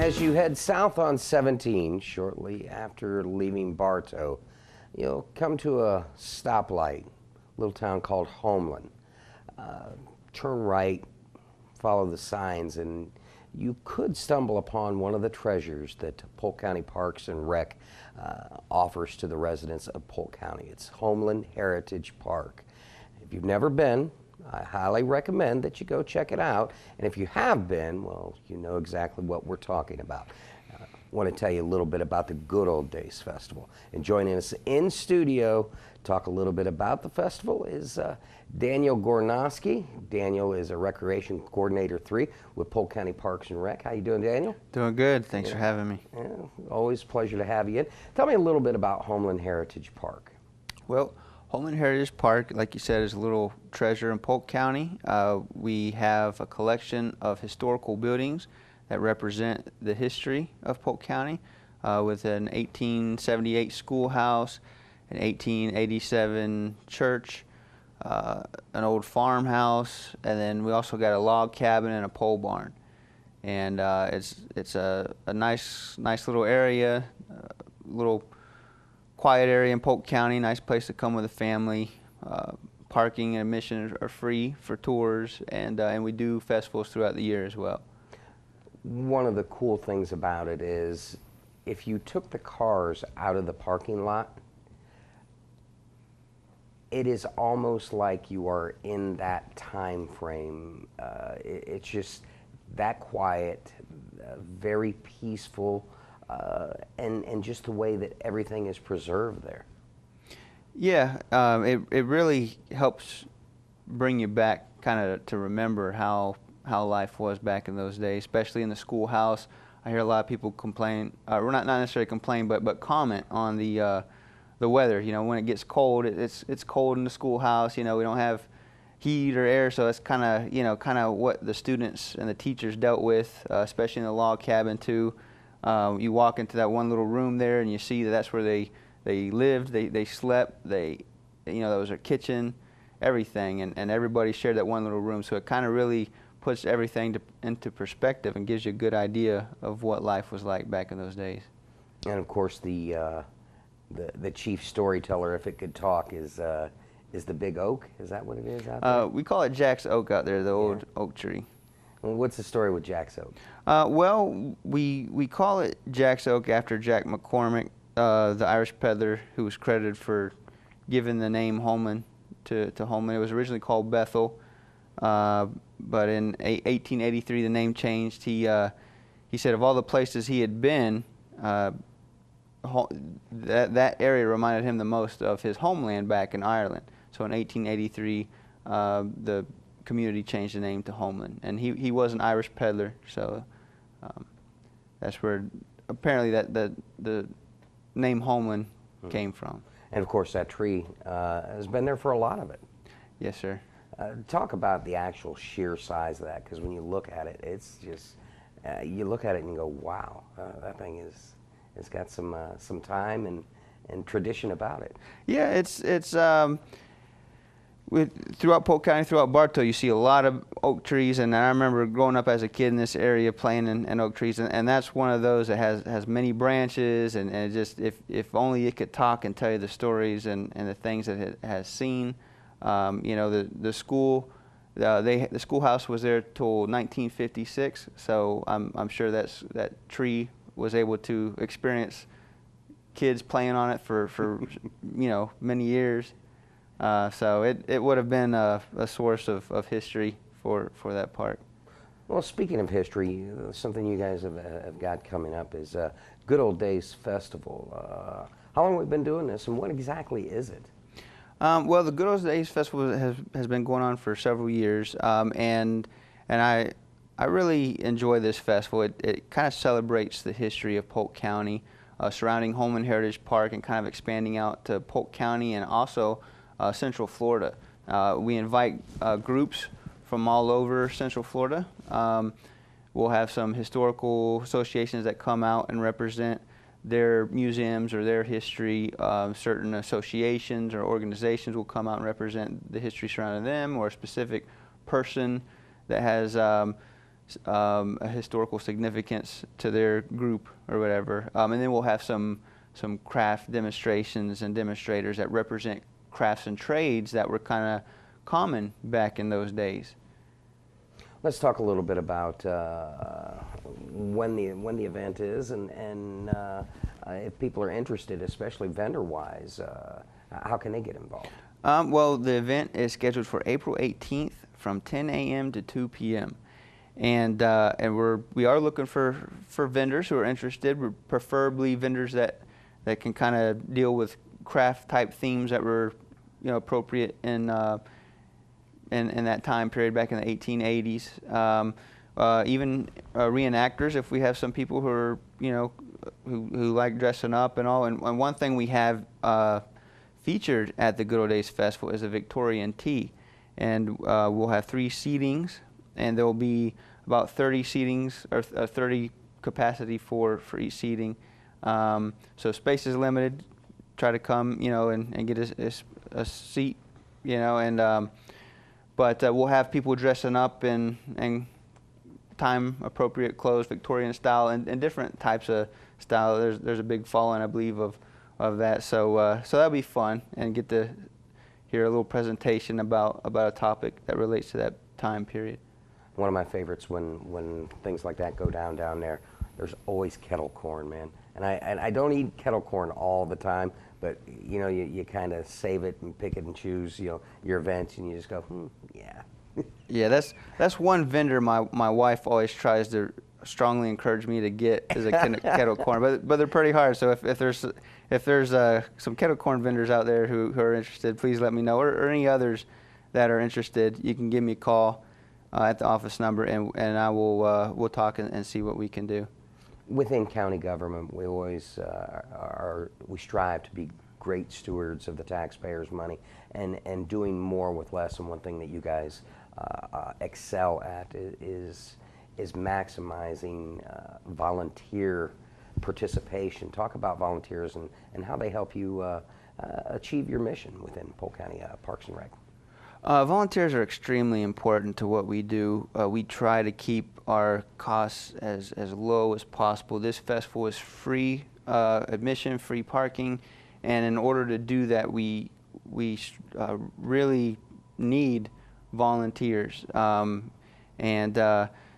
As you head south on 17, shortly after leaving Bartow, you'll come to a stoplight, a little town called Homeland. Turn right, follow the signs, and you could stumble upon one of the treasures that Polk County Parks and Rec offers to the residents of Polk County. It's Homeland Heritage Park. If you've never been, I highly recommend that you go check it out. And if you have been, well, you know exactly what we're talking about. I want to tell you a little bit about the Good Old Days Festival. And joining us in studio, talk a little bit about the festival is Daniel Gornoski. Daniel is a Recreation Coordinator 3 with Polk County Parks and Rec. How you doing, Daniel? Doing good. Thanks for having me. Yeah, always a pleasure to have you in. Tell me a little bit about Homeland Heritage Park. Well, Homeland Heritage Park, like you said, is a little treasure in Polk County. We have a collection of historical buildings that represent the history of Polk County, with an 1878 schoolhouse, an 1887 church, an old farmhouse, and then we also got a log cabin and a pole barn. And it's a nice little area, little quiet area in Polk County, nice place to come with a family. Parking and admission are free for tours, and we do festivals throughout the year as well. One of the cool things about it is if you took the cars out of the parking lot, it is almost like you are in that time frame. It's just that quiet, very peaceful, and just the way that everything is preserved there. Yeah, it really helps bring you back kind of to remember how life was back in those days, especially in the schoolhouse. I hear a lot of people complain, or not necessarily complain, but comment on the weather. You know, when it gets cold, it's cold in the schoolhouse. You know, we don't have heat or air, so it's kind of what the students and the teachers dealt with, especially in the log cabin too. You walk into that one little room there, and you see that's where they lived, they slept, that was their kitchen, everything, and everybody shared that one little room. So it kind of really puts everything into perspective and gives you a good idea of what life was like back in those days. And of course, the chief storyteller, if it could talk, is the big oak. Is that what it is out there? We call it Jack's Oak out there, the old oak tree. Well, what's the story with Jack's Oak? Well, we call it Jack's Oak after Jack McCormick, the Irish peddler who was credited for giving the name Homeland to Homeland. It was originally called Bethel, but in 1883 the name changed. He said of all the places he had been, that area reminded him the most of his homeland back in Ireland. So in 1883, the community changed the name to Homeland, and he was an Irish peddler, so that's where apparently the name Homeland came from. And of course, that tree has been there for a lot of it. Yes, sir. Talk about the actual sheer size of that, because when you look at it, it's just you look at it and you go, wow, that thing it's got some time and tradition about it. Yeah, it's throughout Polk County, throughout Bartow, you see a lot of oak trees, and I remember growing up as a kid in this area playing in oak trees, and that's one of those that has many branches, and it just if only it could talk and tell you the stories and the things that it has seen. The schoolhouse was there till 1956, so I'm sure that tree was able to experience kids playing on it for many years. So it would have been a source of history for that park. Well, speaking of history, something you guys have got coming up is Good Old Days Festival. How long have we been doing this, and what exactly is it? Well, the Good Old Days Festival has been going on for several years, and I really enjoy this festival. It kind of celebrates the history of Polk County, surrounding Homeland Heritage Park, and kind of expanding out to Polk County and also Central Florida. We invite groups from all over Central Florida. We'll have some historical associations that come out and represent their museums or their history. Certain associations or organizations will come out and represent the history surrounding them, or a specific person that has a historical significance to their group or whatever. And then we'll have some craft demonstrations and demonstrators that represent crafts and trades that were kind of common back in those days. Let's talk a little bit about when the event is, and if people are interested, especially vendor-wise, how can they get involved? Well, the event is scheduled for April 18th from 10 a.m. to 2 p.m. And we are looking for vendors who are interested. We're preferably vendors that can kind of deal with craft type themes that were appropriate in that time period back in the 1880s. Even reenactors, if we have some people who are who like dressing up and all. And one thing we have featured at the Good Old Days Festival is a Victorian tea, and we'll have 3 seatings, and there will be about 30 seatings or 30 capacity for each seating. So space is limited. Try to come, and get a seat, but we'll have people dressing up in time appropriate clothes, Victorian style, and different types of style. There's a big following, I believe, of that. So that'll be fun, and get to hear a little presentation about a topic that relates to that time period. One of my favorites when things like that go down there, there's always kettle corn, man. And I don't eat kettle corn all the time, but you kind of save it and pick it and choose your events, and you just go, yeah. Yeah, that's one vendor my wife always tries to strongly encourage me to get, is a kettle corn, but they're pretty hard. So if there's some kettle corn vendors out there who are interested, please let me know, or any others that are interested. You can give me a call at the office number, and I will we'll talk and see what we can do. Within county government, we always we strive to be great stewards of the taxpayers' money, and doing more with less. And one thing that you guys excel at is maximizing volunteer participation. Talk about volunteers and how they help you achieve your mission within Polk County Parks and Rec. Volunteers are extremely important to what we do. We try to keep our costs as low as possible. This festival is free admission, free parking, and in order to do that, we really need volunteers.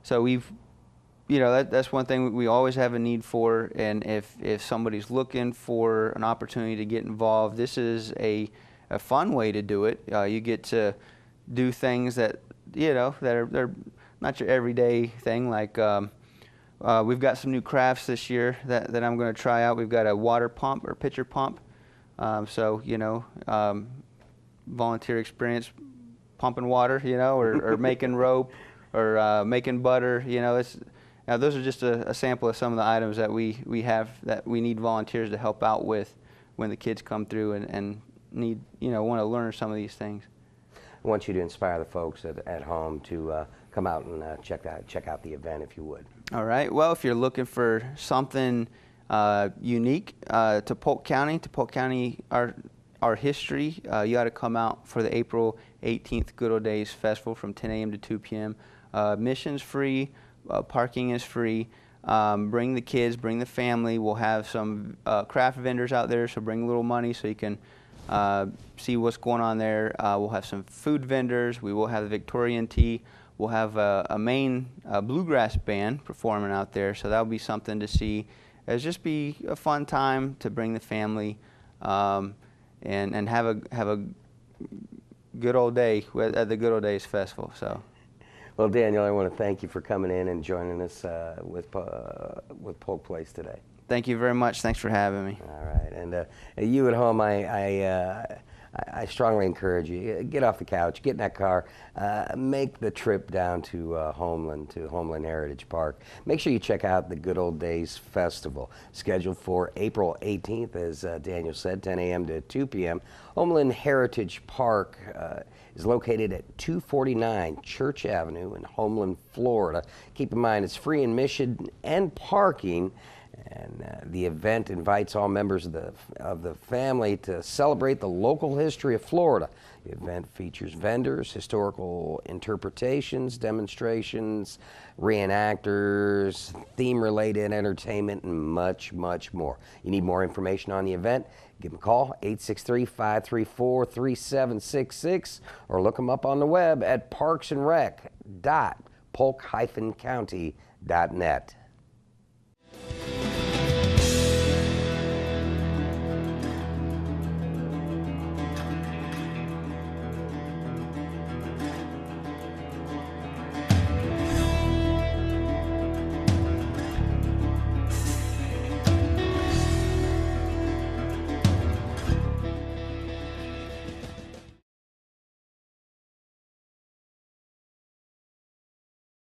So we've, that's one thing we always have a need for. And if somebody's looking for an opportunity to get involved, this is a fun way to do it. You get to do things that they're not your everyday thing. Like we've got some new crafts this year that I'm going to try out. We've got a water pump or pitcher pump. Volunteer experience pumping water, or making rope, or making butter. Now those are just a sample of some of the items that we have that we need volunteers to help out with when the kids come through and need, want to learn some of these things. I want you to inspire the folks at home to come out and check out the event, if you would. All right. Well, if you're looking for something unique to Polk County, our history, you got to come out for the April 18th Good Old Days Festival from 10 a.m. to 2 p.m. Admission's free, parking is free. Bring the kids, bring the family. We'll have some craft vendors out there, so bring a little money so you can see what's going on there. We'll have some food vendors. We will have the Victorian tea. We'll have a main bluegrass band performing out there, so that'll be something to see. It'll just be a fun time to bring the family and have a good old day at the Good Old Days Festival. So. Well, Daniel, I want to thank you for coming in and joining us with Polk Place today. Thank you very much. Thanks for having me. All right, and you at home, I strongly encourage you, get off the couch, get in that car, make the trip down to Homeland Heritage Park. Make sure you check out the Good Old Days Festival, scheduled for April 18th, as Daniel said, 10 a.m. to 2 p.m. Homeland Heritage Park is located at 249 Church Avenue in Homeland, Florida. Keep in mind, it's free admission and parking. And the event invites all members of the family to celebrate the local history of Florida. The event features vendors, historical interpretations, demonstrations, reenactors, theme-related entertainment, and much, much more. You need more information on the event? Give them a call, 863-534-3766, or look them up on the web at parksandrec.polk-county.net.